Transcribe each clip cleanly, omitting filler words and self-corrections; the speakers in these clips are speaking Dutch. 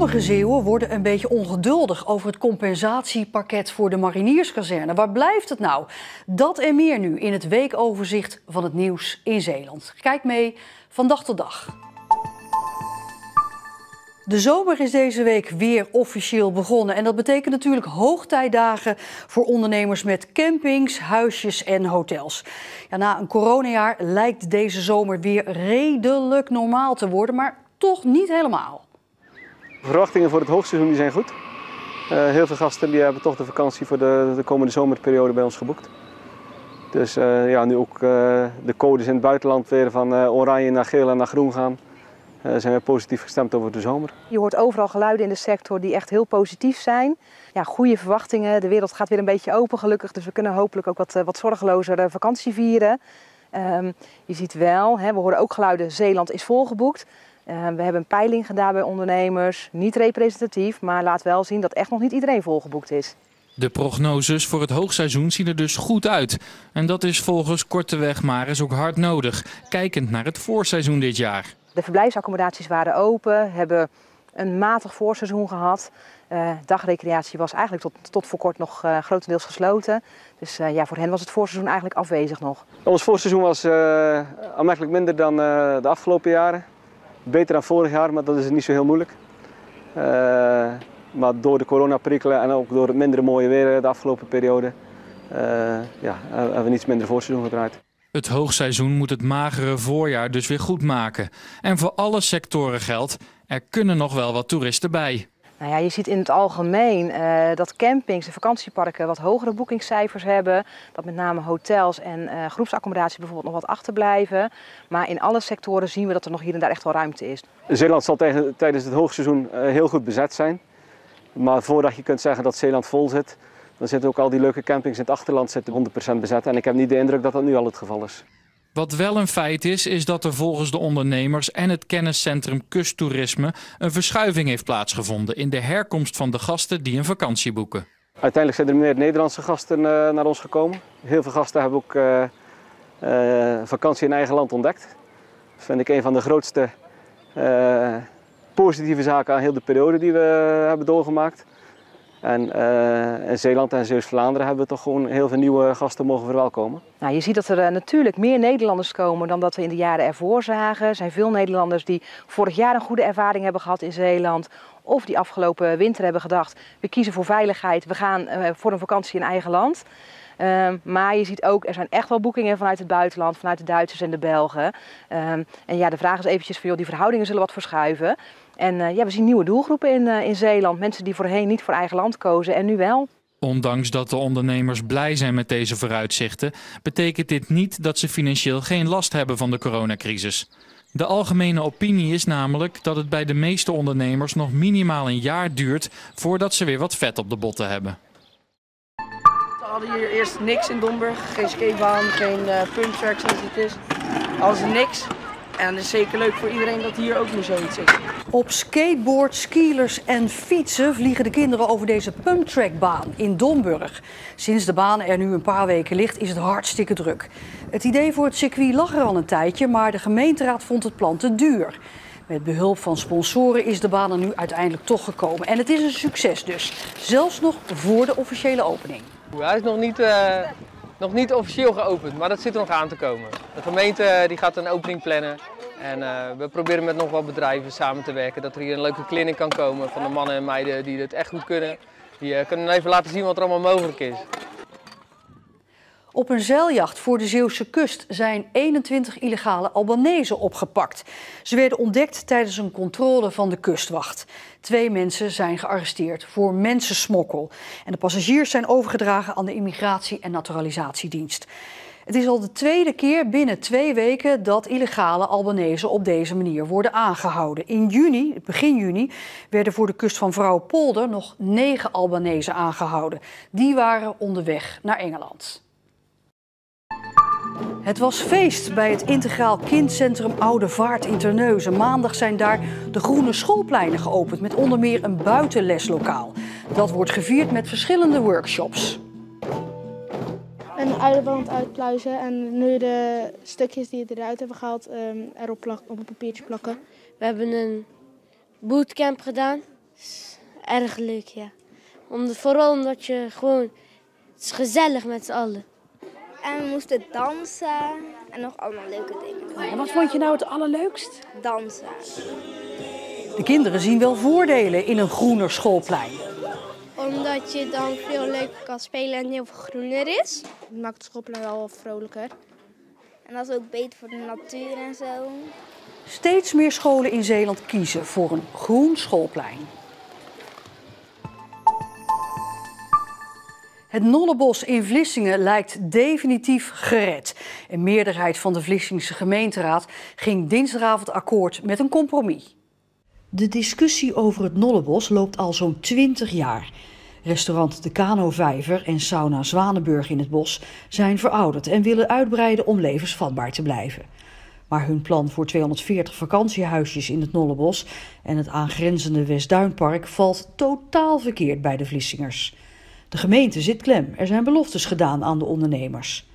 Sommige Zeeuwen worden een beetje ongeduldig over het compensatiepakket voor de marinierskazerne. Waar blijft het nou? Dat en meer nu in het weekoverzicht van het nieuws in Zeeland. Kijk mee van dag tot dag. De zomer is deze week weer officieel begonnen en dat betekent natuurlijk hoogtijdagen voor ondernemers met campings, huisjes en hotels. Ja, na een coronajaar lijkt deze zomer weer redelijk normaal te worden, maar toch niet helemaal. De verwachtingen voor het hoogseizoen die zijn goed. Heel veel gasten die hebben toch de vakantie voor de komende zomerperiode bij ons geboekt. Dus ja, nu ook de codes in het buitenland weer van oranje naar geel en naar groen gaan. Zijn we positief gestemd over de zomer. Je hoort overal geluiden in de sector die echt heel positief zijn. Ja, goede verwachtingen. De wereld gaat weer een beetje open gelukkig. Dus we kunnen hopelijk ook wat zorgelozer vakantie vieren. Je ziet wel, we horen ook geluiden, Zeeland is volgeboekt. We hebben een peiling gedaan bij ondernemers. Niet representatief, maar laat wel zien dat echt nog niet iedereen volgeboekt is. De prognoses voor het hoogseizoen zien er dus goed uit. En dat is volgens Korteweg Maris ook hard nodig, kijkend naar het voorseizoen dit jaar. De verblijfsaccommodaties waren open, hebben een matig voorseizoen gehad. Dagrecreatie was eigenlijk tot voor kort nog grotendeels gesloten. Dus ja, voor hen was het voorseizoen eigenlijk afwezig nog. Ons voorseizoen was aanmerkelijk minder dan de afgelopen jaren. Beter dan vorig jaar, maar dat is niet zo heel moeilijk. Maar door de coronaprikkelen en ook door het mindere mooie weer de afgelopen periode ja, hebben we iets minder voorseizoen gedraaid. Het hoogseizoen moet het magere voorjaar dus weer goed maken. En voor alle sectoren geldt, er kunnen nog wel wat toeristen bij. Nou ja, je ziet in het algemeen dat campings en vakantieparken wat hogere boekingscijfers hebben. Dat met name hotels en groepsaccommodatie bijvoorbeeld nog wat achterblijven. Maar in alle sectoren zien we dat er nog hier en daar echt wel ruimte is. Zeeland zal tijdens het hoogseizoen heel goed bezet zijn. Maar voordat je kunt zeggen dat Zeeland vol zit, dan zitten ook al die leuke campings in het achterland zitten 100% bezet. En ik heb niet de indruk dat dat nu al het geval is. Wat wel een feit is dat er volgens de ondernemers en het kenniscentrum Kusttoerisme een verschuiving heeft plaatsgevonden in de herkomst van de gasten die een vakantie boeken. Uiteindelijk zijn er meer Nederlandse gasten naar ons gekomen. Heel veel gasten hebben ook vakantie in eigen land ontdekt. Dat vind ik een van de grootste positieve zaken aan heel de periode die we hebben doorgemaakt. En in Zeeland en Zeeuws-Vlaanderen hebben we toch gewoon heel veel nieuwe gasten mogen verwelkomen. Nou, je ziet dat er natuurlijk meer Nederlanders komen dan dat we in de jaren ervoor zagen. Er zijn veel Nederlanders die vorig jaar een goede ervaring hebben gehad in Zeeland. Of die afgelopen winter hebben gedacht, we kiezen voor veiligheid, we gaan voor een vakantie in eigen land. Maar je ziet ook, er zijn echt wel boekingen vanuit het buitenland, vanuit de Duitsers en de Belgen. En ja, de vraag is eventjes van, joh, die verhoudingen zullen wat verschuiven. En ja, we zien nieuwe doelgroepen in Zeeland. Mensen die voorheen niet voor eigen land kozen en nu wel. Ondanks dat de ondernemers blij zijn met deze vooruitzichten, betekent dit niet dat ze financieel geen last hebben van de coronacrisis. De algemene opinie is namelijk dat het bij de meeste ondernemers nog minimaal een jaar duurt voordat ze weer wat vet op de botten hebben. We hadden hier eerst niks in Domburg, geen skatebaan, geen pumptrack zoals het is. Alles niks. En het is zeker leuk voor iedereen dat hier ook nu zoiets is. Op skateboards, skielers en fietsen vliegen de kinderen over deze pumptrackbaan in Domburg. Sinds de baan er nu een paar weken ligt is het hartstikke druk. Het idee voor het circuit lag er al een tijdje, maar de gemeenteraad vond het plan te duur. Met behulp van sponsoren is de baan er nu uiteindelijk toch gekomen. En het is een succes dus, zelfs nog voor de officiële opening. Hij is nog niet officieel geopend, maar dat zit er nog aan te komen. De gemeente die gaat een opening plannen en we proberen met nog wat bedrijven samen te werken. Dat er hier een leuke clinic kan komen van de mannen en meiden die het echt goed kunnen. Die kunnen even laten zien wat er allemaal mogelijk is. Op een zeiljacht voor de Zeeuwse kust zijn 21 illegale Albanezen opgepakt. Ze werden ontdekt tijdens een controle van de kustwacht. 2 mensen zijn gearresteerd voor mensensmokkel. En de passagiers zijn overgedragen aan de Immigratie- en Naturalisatiedienst. Het is al de tweede keer binnen 2 weken dat illegale Albanezen op deze manier worden aangehouden. In juni, begin juni, werden voor de kust van Vrouwenpolder nog 9 Albanezen aangehouden. Die waren onderweg naar Engeland. Het was feest bij het Integraal Kindcentrum Oude Vaart in Terneuzen. Maandag zijn daar de groene schoolpleinen geopend met onder meer een buitenleslokaal. Dat wordt gevierd met verschillende workshops. Een uilenband uitpluizen en nu de stukjes die je eruit hebben gehaald op een papiertje plakken. We hebben een bootcamp gedaan Erg leuk, ja. Vooral omdat je gewoon... Het is gezellig met z'n allen. En we moesten dansen en nog allemaal leuke dingen. En wat vond je nou het allerleukst? Dansen. De kinderen zien wel voordelen in een groener schoolplein. Omdat je dan veel leuker kan spelen en heel veel groener is. Het maakt het schoolplein wel vrolijker. En dat is ook beter voor de natuur en zo. Steeds meer scholen in Zeeland kiezen voor een groen schoolplein. Het Nollebos in Vlissingen lijkt definitief gered. Een meerderheid van de Vlissingse gemeenteraad ging dinsdagavond akkoord met een compromis. De discussie over het Nollebos loopt al zo'n 20 jaar. Restaurant De Kanovijver en sauna Zwanenburg in het bos zijn verouderd en willen uitbreiden om levensvatbaar te blijven. Maar hun plan voor 240 vakantiehuisjes in het Nollebos en het aangrenzende Westduinpark valt totaal verkeerd bij de Vlissingers. De gemeente zit klem. Er zijn beloftes gedaan aan de ondernemers.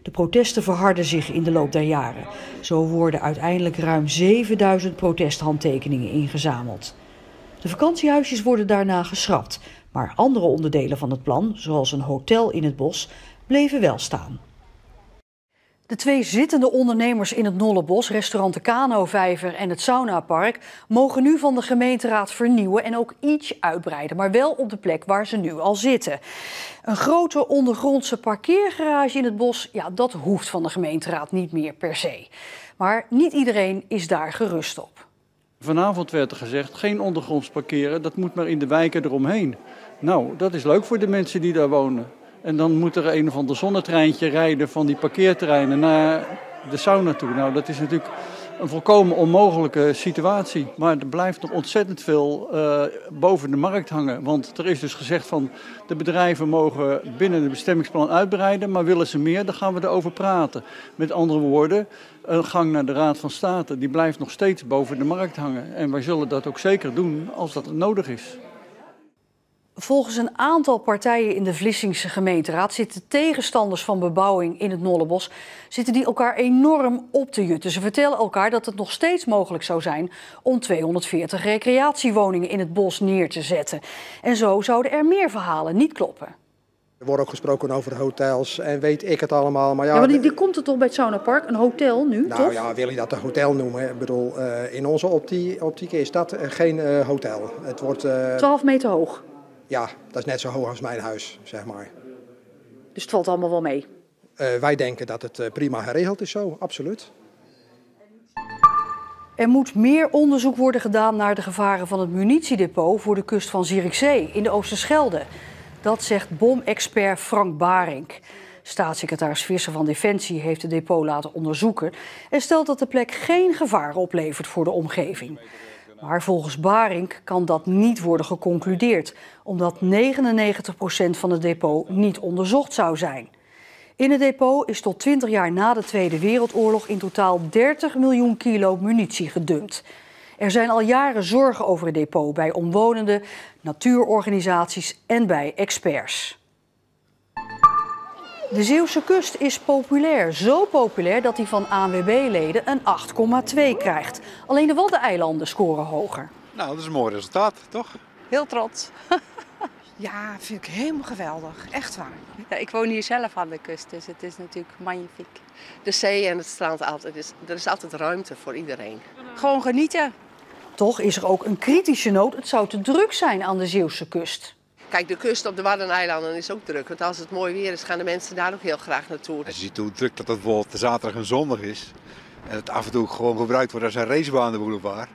De protesten verharden zich in de loop der jaren. Zo worden uiteindelijk ruim 7000 protesthandtekeningen ingezameld. De vakantiehuisjes worden daarna geschrapt, maar andere onderdelen van het plan, zoals een hotel in het bos, bleven wel staan. De 2 zittende ondernemers in het Nollebos, restaurant De Kanovijver en het saunapark, mogen nu van de gemeenteraad vernieuwen en ook iets uitbreiden, maar wel op de plek waar ze nu al zitten. Een grote ondergrondse parkeergarage in het bos, ja, dat hoeft van de gemeenteraad niet meer per se. Maar niet iedereen is daar gerust op. Vanavond werd er gezegd, geen ondergronds parkeren, dat moet maar in de wijken eromheen. Nou, dat is leuk voor de mensen die daar wonen. En dan moet er een of ander zonnetreintje rijden van die parkeerterreinen naar de sauna toe. Nou, dat is natuurlijk een volkomen onmogelijke situatie. Maar er blijft nog ontzettend veel boven de markt hangen. Want er is dus gezegd van de bedrijven mogen binnen het bestemmingsplan uitbreiden. Maar willen ze meer, dan gaan we erover praten. Met andere woorden, een gang naar de Raad van State, die blijft nog steeds boven de markt hangen. En wij zullen dat ook zeker doen als dat nodig is. Volgens een aantal partijen in de Vlissingse gemeenteraad zitten tegenstanders van bebouwing in het Nollebos zitten die elkaar enorm op te jutten. Ze vertellen elkaar dat het nog steeds mogelijk zou zijn om 240 recreatiewoningen in het bos neer te zetten. En zo zouden er meer verhalen niet kloppen. Er wordt ook gesproken over hotels en weet ik het allemaal. Maar ja, maar die komt er toch bij het saunapark, een hotel nu, nou, toch? Ja, wil je dat een hotel noemen? Ik bedoel, in onze optiek is dat geen hotel. Het wordt 12 meter hoog. Ja, dat is net zo hoog als mijn huis, zeg maar. Dus het valt allemaal wel mee? Wij denken dat het prima geregeld is zo, absoluut. Er moet meer onderzoek worden gedaan naar de gevaren van het munitiedepot voor de kust van Zierikzee in de Oosterschelde. Dat zegt bomexpert Frank Barink. Staatssecretaris Visser van Defensie heeft het depot laten onderzoeken en stelt dat de plek geen gevaar oplevert voor de omgeving. Maar volgens Barink kan dat niet worden geconcludeerd, omdat 99% van het depot niet onderzocht zou zijn. In het depot is tot 20 jaar na de Tweede Wereldoorlog in totaal 30 miljoen kilo munitie gedumpt. Er zijn al jaren zorgen over het depot bij omwonenden, natuurorganisaties en bij experts. De Zeeuwse kust is populair. Zo populair dat hij van ANWB-leden een 8,2 krijgt. Alleen de Waddeneilanden scoren hoger. Nou, dat is een mooi resultaat, toch? Heel trots. Ja, vind ik helemaal geweldig. Echt waar. Ja, ik woon hier zelf aan de kust, dus het is natuurlijk magnifiek. De zee en het strand, er is altijd ruimte voor iedereen. Gewoon genieten. Toch is er ook een kritische noot. Het zou te druk zijn aan de Zeeuwse kust. Kijk, de kust op de Waddeneilanden is ook druk. Want als het mooi weer is, gaan de mensen daar ook heel graag naartoe. Je ziet hoe druk dat bijvoorbeeld de zaterdag en zondag is. En het af en toe gewoon gebruikt wordt als een racebaan, de boulevard.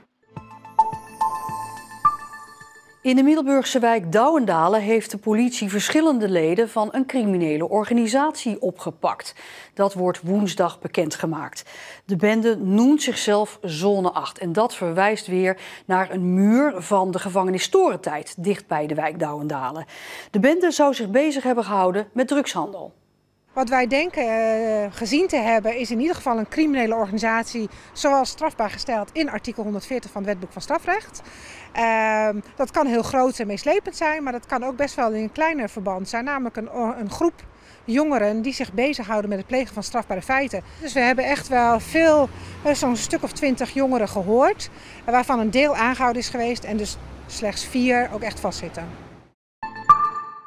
In de Middelburgse wijk Douwendalen heeft de politie verschillende leden van een criminele organisatie opgepakt. Dat wordt woensdag bekendgemaakt. De bende noemt zichzelf Zone 8 en dat verwijst weer naar een muur van de gevangenis Torentijd dicht bij de wijk Douwendalen. De bende zou zich bezig hebben gehouden met drugshandel. Wat wij denken gezien te hebben is in ieder geval een criminele organisatie zoals strafbaar gesteld in artikel 140 van het Wetboek van Strafrecht. Dat kan heel groot en meeslepend zijn, maar dat kan ook best wel in een kleiner verband zijn. Namelijk een groep jongeren die zich bezighouden met het plegen van strafbare feiten. Dus we hebben echt wel zo'n stuk of 20 jongeren gehoord, waarvan een deel aangehouden is geweest. En dus slechts 4 ook echt vastzitten.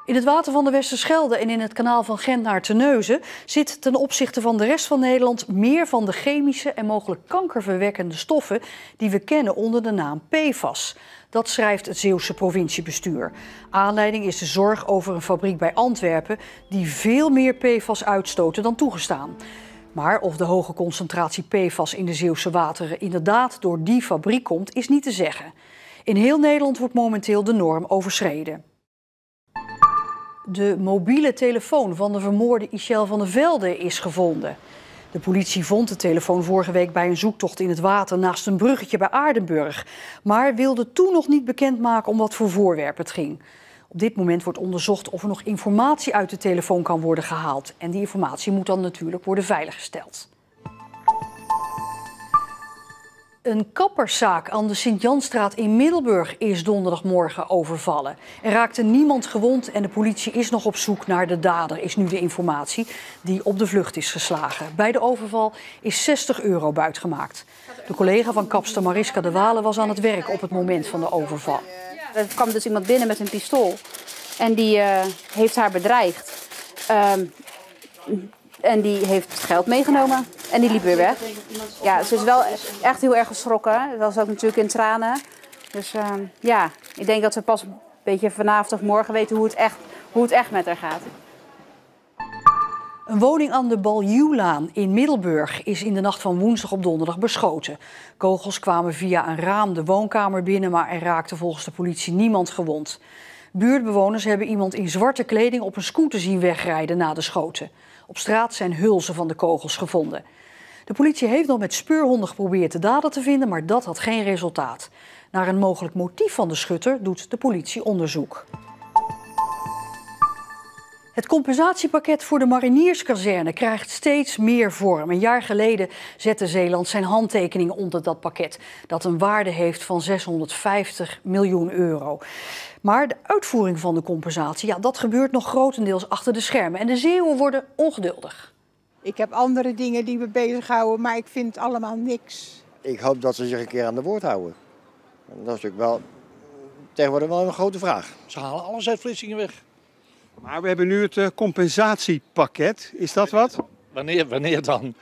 In het water van de Westerschelde en in het kanaal van Gent naar Terneuzen zit ten opzichte van de rest van Nederland meer van de chemische en mogelijk kankerverwekkende stoffen die we kennen onder de naam PFAS. Dat schrijft het Zeeuwse provinciebestuur. Aanleiding is de zorg over een fabriek bij Antwerpen die veel meer PFAS uitstoten dan toegestaan. Maar of de hoge concentratie PFAS in de Zeeuwse wateren inderdaad door die fabriek komt, is niet te zeggen. In heel Nederland wordt momenteel de norm overschreden. De mobiele telefoon van de vermoorde Ichel van der Velde is gevonden. De politie vond de telefoon vorige week bij een zoektocht in het water naast een bruggetje bij Aardenburg, maar wilde toen nog niet bekendmaken om wat voor voorwerp het ging. Op dit moment wordt onderzocht of er nog informatie uit de telefoon kan worden gehaald. En die informatie moet dan natuurlijk worden veiliggesteld. Een kapperszaak aan de Sint-Janstraat in Middelburg is donderdagmorgen overvallen. Er raakte niemand gewond en de politie is nog op zoek naar de dader, is nu de informatie, die op de vlucht is geslagen. Bij de overval is €60 buitgemaakt. De collega van kapster Mariska de Walen was aan het werk op het moment van de overval. Er kwam dus iemand binnen met een pistool en die heeft haar bedreigd. En die heeft geld meegenomen en die liep weer weg. Ja, ze is wel echt heel erg geschrokken. Dat was ook natuurlijk in tranen. Dus ja, ik denk dat ze pas een beetje vanavond of morgen weten hoe het echt met haar gaat. Een woning aan de Baljuwlaan in Middelburg is in de nacht van woensdag op donderdag beschoten. Kogels kwamen via een raam de woonkamer binnen, maar er raakte volgens de politie niemand gewond. Buurtbewoners hebben iemand in zwarte kleding op een scooter zien wegrijden na de schoten. Op straat zijn hulzen van de kogels gevonden. De politie heeft nog met speurhonden geprobeerd de dader te vinden, maar dat had geen resultaat. Naar een mogelijk motief van de schutter doet de politie onderzoek. Het compensatiepakket voor de marinierskazerne krijgt steeds meer vorm. Een jaar geleden zette Zeeland zijn handtekening onder dat pakket, dat een waarde heeft van €650 miljoen. Maar de uitvoering van de compensatie, ja, dat gebeurt nog grotendeels achter de schermen. En de Zeeuwen worden ongeduldig. Ik heb andere dingen die me bezighouden, maar ik vind het allemaal niks. Ik hoop dat ze zich een keer aan de woord houden. Dat is natuurlijk wel tegenwoordig wel een grote vraag. Ze halen alles uit Vlissingen weg. Maar we hebben nu het compensatiepakket. Is dat wat? Wanneer dan?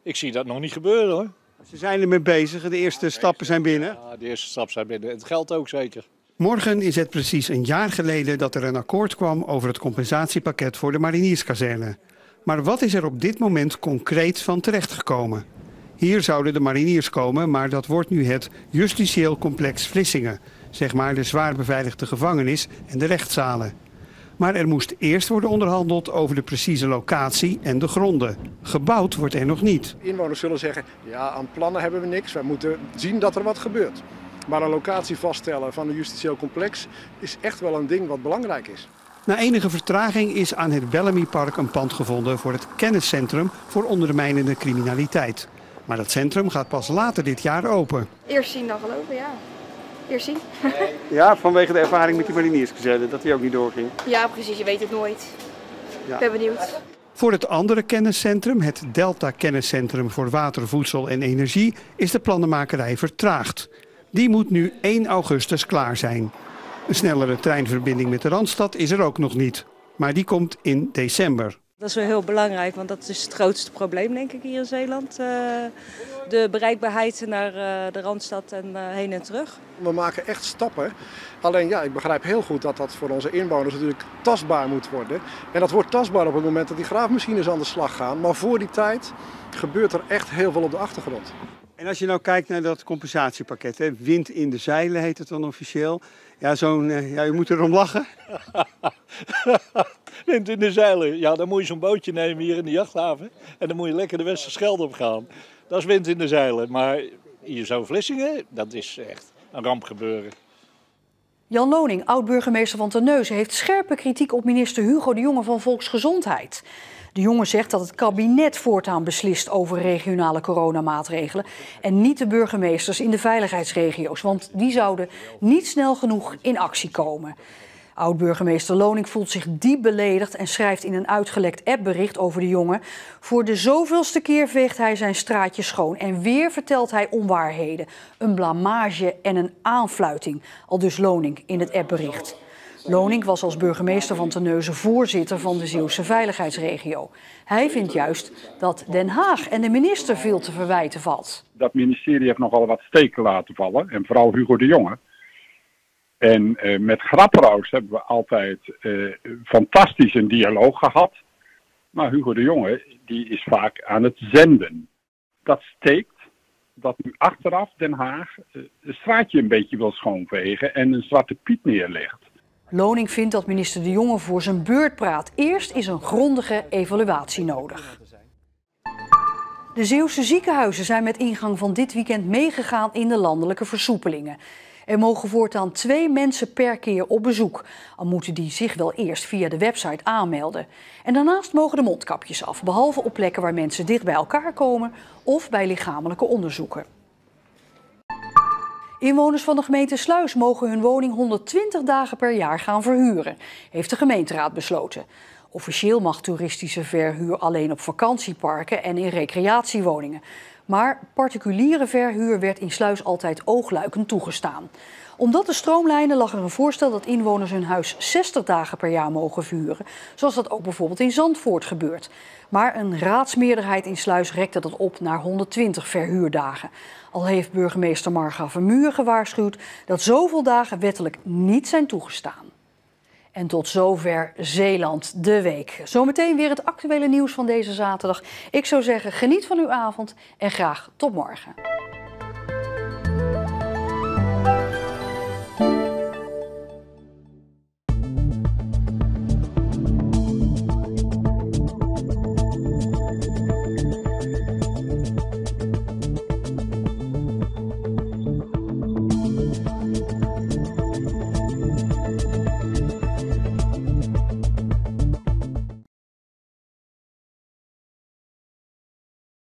Ik zie dat nog niet gebeuren hoor. Ze zijn ermee bezig. De eerste stappen zijn binnen. Ja, de eerste stappen zijn binnen. Het geldt ook zeker. Morgen is het precies een jaar geleden dat er een akkoord kwam over het compensatiepakket voor de marinierskazerne. Maar wat is er op dit moment concreet van terechtgekomen? Hier zouden de mariniers komen, maar dat wordt nu het justitieel complex Vlissingen. Zeg maar de zwaar beveiligde gevangenis en de rechtszalen. Maar er moest eerst worden onderhandeld over de precieze locatie en de gronden. Gebouwd wordt er nog niet. Inwoners zullen zeggen, ja, aan plannen hebben we niks. Wij moeten zien dat er wat gebeurt. Maar een locatie vaststellen van een justitieel complex is echt wel een ding wat belangrijk is. Na enige vertraging is aan het Bellamy-park een pand gevonden voor het kenniscentrum voor ondermijnende criminaliteit. Maar dat centrum gaat pas later dit jaar open. Eerst zien dan geloven, ja. Eerst zien. Ja, vanwege de ervaring met die marinierskazerne, dat die ook niet doorging. Ja, precies. Je weet het nooit. Ja. Ik ben benieuwd. Voor het andere kenniscentrum, het Delta Kenniscentrum voor Water, Voedsel en Energie, is de plannenmakerij vertraagd. Die moet nu 1 augustus klaar zijn. Een snellere treinverbinding met de Randstad is er ook nog niet. Maar die komt in december. Dat is wel heel belangrijk, want dat is het grootste probleem denk ik hier in Zeeland. De bereikbaarheid naar de Randstad en heen en terug. We maken echt stappen. Alleen ja, ik begrijp heel goed dat dat voor onze inwoners natuurlijk tastbaar moet worden. En dat wordt tastbaar op het moment dat die graafmachines aan de slag gaan. Maar voor die tijd gebeurt er echt heel veel op de achtergrond. En als je nou kijkt naar dat compensatiepakket, hè, wind in de zeilen heet het dan officieel. Ja, ja, je moet erom lachen. Wind in de zeilen. Ja, dan moet je zo'n bootje nemen hier in de jachthaven. En dan moet je lekker de Westerschelde op gaan. Dat is wind in de zeilen. Maar hier zo Vlissingen, dat is echt een ramp gebeuren. Jan Loning, oud-burgemeester van Terneuzen, heeft scherpe kritiek op minister Hugo de Jonge van Volksgezondheid. De Jonge zegt dat het kabinet voortaan beslist over regionale coronamaatregelen en niet de burgemeesters in de veiligheidsregio's, want die zouden niet snel genoeg in actie komen. Oud-burgemeester Lonink voelt zich diep beledigd en schrijft in een uitgelekt appbericht over de jongen: voor de zoveelste keer veegt hij zijn straatje schoon en weer vertelt hij onwaarheden. Een blamage en een aanfluiting, aldus Lonink in het appbericht. Lonink was als burgemeester van Terneuzen voorzitter van de Zeeuwse veiligheidsregio. Hij vindt juist dat Den Haag en de minister veel te verwijten valt. Dat ministerie heeft nogal wat steken laten vallen, en vooral Hugo de Jonge. En met Grapperhaus hebben we altijd fantastisch een dialoog gehad. Maar Hugo de Jonge die is vaak aan het zenden. Dat steekt dat nu achteraf Den Haag het straatje een beetje wil schoonvegen en een zwarte piet neerlegt. Lonink vindt dat minister De Jonge voor zijn beurt praat. Eerst is een grondige evaluatie nodig. De Zeeuwse ziekenhuizen zijn met ingang van dit weekend meegegaan in de landelijke versoepelingen. Er mogen voortaan 2 mensen per keer op bezoek, al moeten die zich wel eerst via de website aanmelden. En daarnaast mogen de mondkapjes af, behalve op plekken waar mensen dicht bij elkaar komen of bij lichamelijke onderzoeken. Inwoners van de gemeente Sluis mogen hun woning 120 dagen per jaar gaan verhuren, heeft de gemeenteraad besloten. Officieel mag toeristische verhuur alleen op vakantieparken en in recreatiewoningen. Maar particuliere verhuur werd in Sluis altijd oogluikend toegestaan. Om dat te stroomlijnen lag er een voorstel dat inwoners hun huis 60 dagen per jaar mogen verhuren, zoals dat ook bijvoorbeeld in Zandvoort gebeurt. Maar een raadsmeerderheid in Sluis rekte dat op naar 120 verhuurdagen. Al heeft burgemeester Marga Vermuur gewaarschuwd dat zoveel dagen wettelijk niet zijn toegestaan. En tot zover Zeeland de Week. Zometeen weer het actuele nieuws van deze zaterdag. Ik zou zeggen, geniet van uw avond en graag tot morgen.